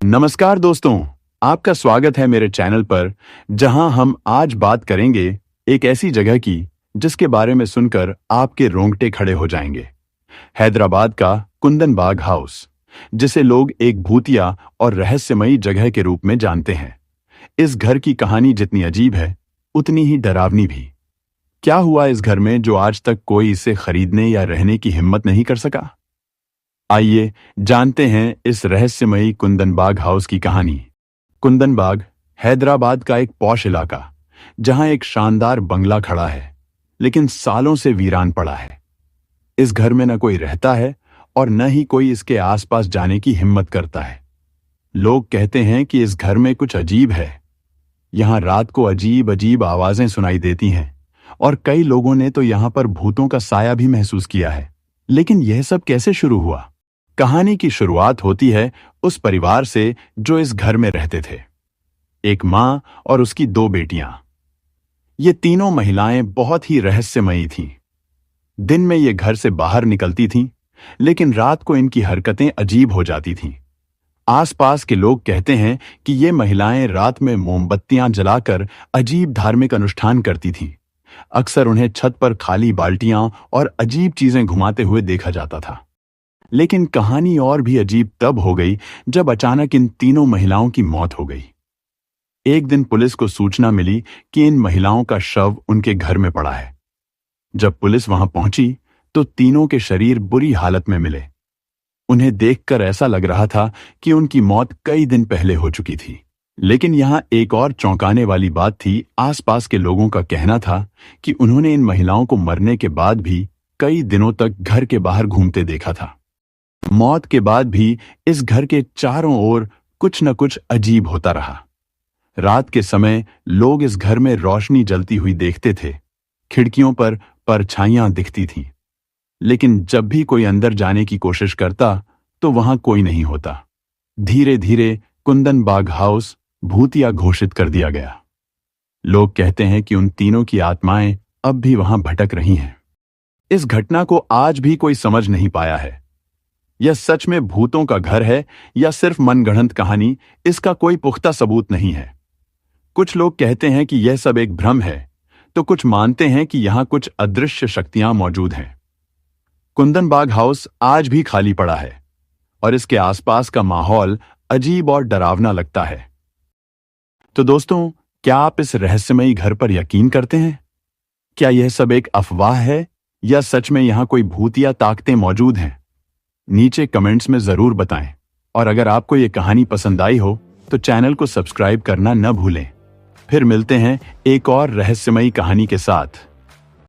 नमस्कार दोस्तों, आपका स्वागत है मेरे चैनल पर जहां हम आज बात करेंगे एक ऐसी जगह की जिसके बारे में सुनकर आपके रोंगटे खड़े हो जाएंगे। हैदराबाद का कुंदन बाग हाउस, जिसे लोग एक भूतिया और रहस्यमयी जगह के रूप में जानते हैं। इस घर की कहानी जितनी अजीब है उतनी ही डरावनी भी। क्या हुआ इस घर में जो आज तक कोई इसे खरीदने या रहने की हिम्मत नहीं कर सका? आइए जानते हैं इस रहस्यमयी कुंदन बाग हाउस की कहानी। कुंदन बाग हैदराबाद का एक पॉश इलाका, जहां एक शानदार बंगला खड़ा है लेकिन सालों से वीरान पड़ा है। इस घर में न कोई रहता है और न ही कोई इसके आसपास जाने की हिम्मत करता है। लोग कहते हैं कि इस घर में कुछ अजीब है। यहां रात को अजीब अजीब आवाजें सुनाई देती हैं और कई लोगों ने तो यहां पर भूतों का साया भी महसूस किया है। लेकिन यह सब कैसे शुरू हुआ? कहानी की शुरुआत होती है उस परिवार से जो इस घर में रहते थे। एक मां और उसकी दो बेटियां। ये तीनों महिलाएं बहुत ही रहस्यमयी थीं। दिन में ये घर से बाहर निकलती थीं, लेकिन रात को इनकी हरकतें अजीब हो जाती थीं। आसपास के लोग कहते हैं कि ये महिलाएं रात में मोमबत्तियां जलाकर अजीब धार्मिक अनुष्ठान करती थीं। अक्सर उन्हें छत पर खाली बाल्टियां और अजीब चीजें घुमाते हुए देखा जाता था। लेकिन कहानी और भी अजीब तब हो गई जब अचानक इन तीनों महिलाओं की मौत हो गई। एक दिन पुलिस को सूचना मिली कि इन महिलाओं का शव उनके घर में पड़ा है। जब पुलिस वहां पहुंची तो तीनों के शरीर बुरी हालत में मिले। उन्हें देखकर ऐसा लग रहा था कि उनकी मौत कई दिन पहले हो चुकी थी। लेकिन यहां एक और चौंकाने वाली बात थी। आसपास के लोगों का कहना था कि उन्होंने इन महिलाओं को मरने के बाद भी कई दिनों तक घर के बाहर घूमते देखा था। मौत के बाद भी इस घर के चारों ओर कुछ न कुछ अजीब होता रहा। रात के समय लोग इस घर में रोशनी जलती हुई देखते थे। खिड़कियों पर परछाइयां दिखती थीं। लेकिन जब भी कोई अंदर जाने की कोशिश करता तो वहां कोई नहीं होता। धीरे धीरे कुंदन बाग हाउस भूतिया घोषित कर दिया गया। लोग कहते हैं कि उन तीनों की आत्माएं अब भी वहां भटक रही हैं। इस घटना को आज भी कोई समझ नहीं पाया है। यह सच में भूतों का घर है या सिर्फ मनगढ़ंत कहानी, इसका कोई पुख्ता सबूत नहीं है। कुछ लोग कहते हैं कि यह सब एक भ्रम है, तो कुछ मानते हैं कि यहां कुछ अदृश्य शक्तियां मौजूद हैं। कुंदन बाग हाउस आज भी खाली पड़ा है और इसके आसपास का माहौल अजीब और डरावना लगता है। तो दोस्तों, क्या आप इस रहस्यमयी घर पर यकीन करते हैं? क्या यह सब एक अफवाह है या सच में यहां कोई भूतिया ताकतें मौजूद हैं? नीचे कमेंट्स में जरूर बताएं। और अगर आपको ये कहानी पसंद आई हो तो चैनल को सब्सक्राइब करना न भूलें। फिर मिलते हैं एक और रहस्यमयी कहानी के साथ।